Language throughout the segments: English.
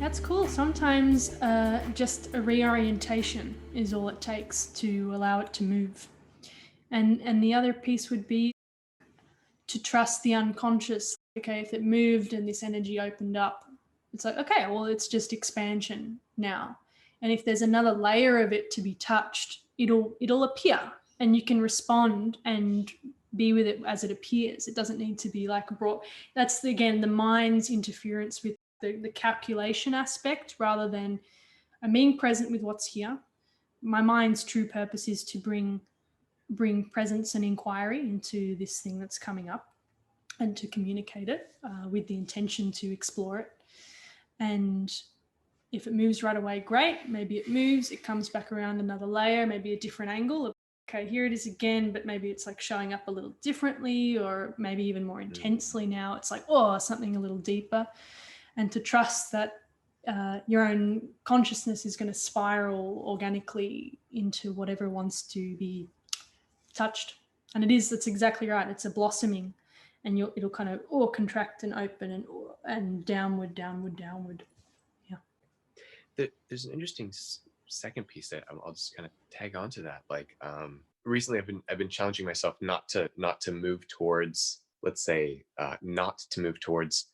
That's cool. Sometimes just a reorientation is all it takes to allow it to move. And the other piece would be to trust the unconscious. Okay, if it moved and this energy opened up, it's like, okay, well, it's just expansion now. And if there's another layer of it to be touched, it'll appear, and you can respond and be with it as it appears. It doesn't need to be like brought. That's again the mind's interference with the calculation aspect, rather than I'm being present with what's here. My mind's true purpose is to bring presence and inquiry into this thing that's coming up, and to communicate it with the intention to explore it. And if it moves right away, great. Maybe it moves, it comes back around another layer, maybe a different angle. Okay, here it is again, but maybe it's like showing up a little differently, or maybe even more intensely now. It's like, oh, something a little deeper. And to trust that your own consciousness is going to spiral organically into whatever wants to be touched. And that's exactly right. It's a blossoming, and it'll kind of contract and open and downward. Yeah. There's an interesting second piece that I'll just kind of tag onto that. Like recently, I've been challenging myself not to move towards, let's say, not to move towards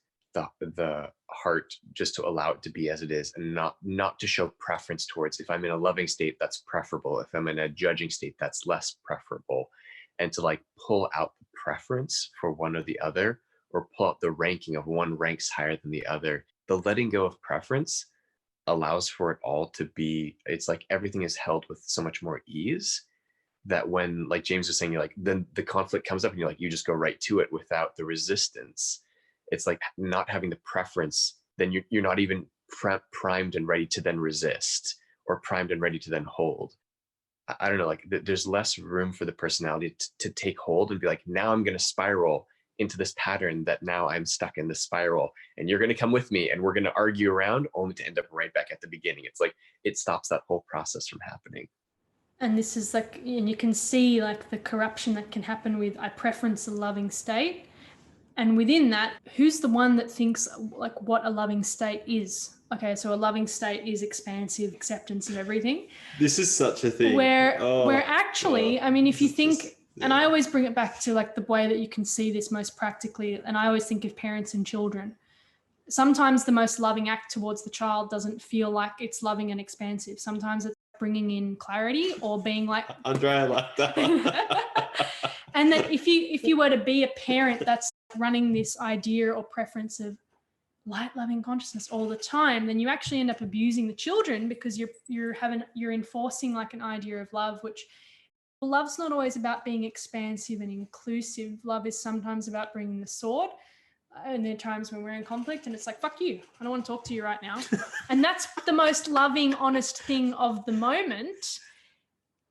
the heart, just to allow it to be as it is, and not to show preference towards. If I'm in a loving state, that's preferable. If I'm in a judging state, that's less preferable. And to like pull out the preference for one or the other, or pull out the ranking of one ranks higher than the other. The letting go of preference allows for it all to be, it's like everything is held with so much more ease, that when, like James was saying, you're like, then the conflict comes up and you're like, you just go right to it without the resistance. It's like not having the preference, then you're not even primed and ready to then resist, or primed and ready to then hold. I don't know, like there's less room for the personality to take hold and be like, now I'm going to spiral into this pattern, that now I'm stuck in this spiral, and you're going to come with me and we're going to argue around, only to end up right back at the beginning. It's like it stops that whole process from happening. And this is like, and you can see like the corruption that can happen with, I preference a loving state. And within that, who's the one that thinks like what a loving state is? Okay, so a loving state is expansive acceptance of everything. This is such a thing. Where actually, I mean, if you think, and I always bring it back to like the way that you can see this most practically, and I always think of parents and children. Sometimes the most loving act towards the child doesn't feel like it's loving and expansive. Sometimes it's bringing in clarity, or being like, Andrea, I like that one. And that if you were to be a parent that's running this idea or preference of light loving consciousness all the time, then you actually end up abusing the children, because you're enforcing like an idea of love, which love's not always about being expansive and inclusive. Love is sometimes about bringing the sword. And there are times when we're in conflict and it's like, fuck you, I don't want to talk to you right now. And that's the most loving, honest thing of the moment.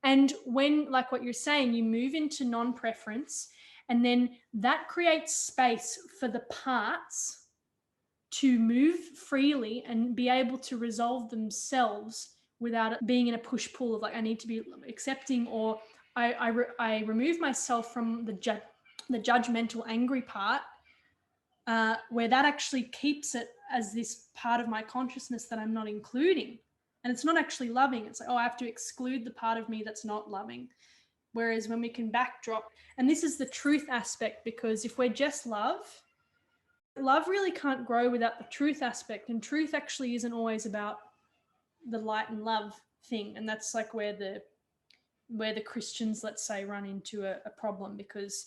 And when, like what you're saying, you move into non-preference, and then that creates space for the parts to move freely and be able to resolve themselves without it being in a push-pull of like, I need to be accepting, or I remove myself from the judgmental, angry part, where that actually keeps it as this part of my consciousness that I'm not including. And it's not actually loving. It's like, oh, I have to exclude the part of me that's not loving. Whereas when we can backdrop, and this is the truth aspect, because if we're just love really can't grow without the truth aspect. And truth actually isn't always about the light and love thing. And that's like where the Christians, let's say, run into a problem, because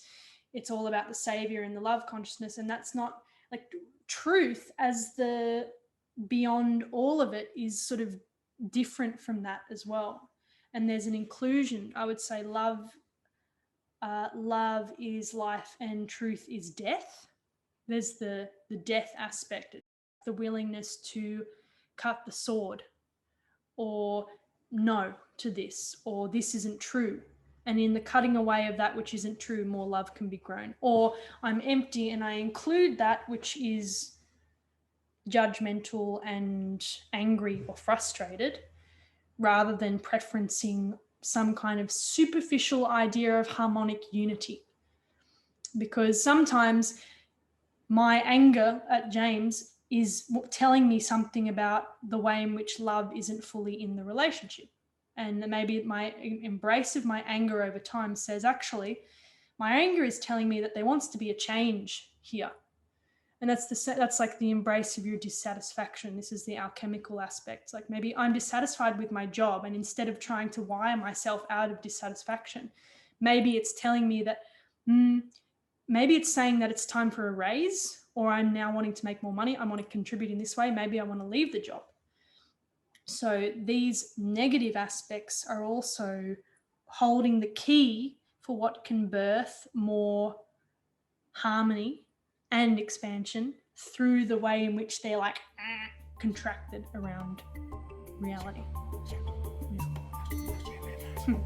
it's all about the savior and the love consciousness. And that's not like truth, as the beyond all of it, is sort of different from that as well. And there's an inclusion. I would say love is life and truth is death. There's the death aspect, the willingness to cut the sword, or no to this, or this isn't true. And in the cutting away of that which isn't true, more love can be grown. Or I'm empty and I include that which is judgmental and angry or frustrated, rather than preferencing some kind of superficial idea of harmonic unity. Because sometimes my anger at James is telling me something about the way in which love isn't fully in the relationship. And maybe my embrace of my anger over time says, actually, my anger is telling me that there wants to be a change here. And that's like the embrace of your dissatisfaction. This is the alchemical aspect. Like maybe I'm dissatisfied with my job, and instead of trying to wire myself out of dissatisfaction, maybe it's telling me that maybe it's saying that it's time for a raise, or I'm now wanting to make more money. I want to contribute in this way. Maybe I want to leave the job. So these negative aspects are also holding the key for what can birth more harmony and expansion through the way in which they're like contracted around reality. Yeah.